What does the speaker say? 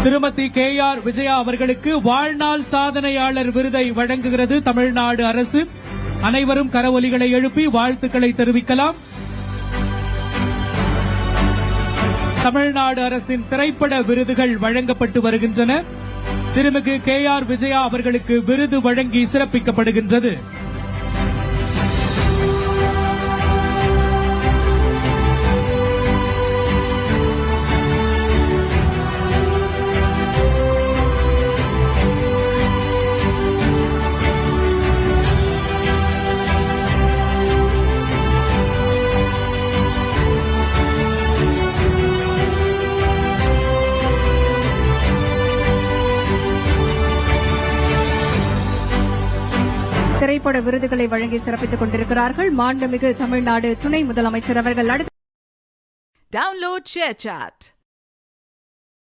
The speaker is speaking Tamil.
திருமதி KR விஜயா அவர்களுக்கு வாழ்நாள் சாதனையாளர் விருதை வழங்குகிறது தமிழ்நாடு அரசு. அனைவரும் கரவொலிகளை எழுப்பி வாழ்த்துக்களை தெரிவிக்கலாம். தமிழ்நாடு அரசின் திரைப்பட விருதுகள் வழங்கப்பட்டு வருகின்றன. திருமிகு KR விஜயா அவர்களுக்கு விருது வழங்கி சிறப்பிக்கப்படுகின்றது. திரைப்பட விருதுகளை வழங்கி சிறப்பித்துக் கொண்டிருக்கிறார்கள் மாண்புமிகு தமிழ்நாடு துணை முதலமைச்சர் அவர்கள். Download ShareChat.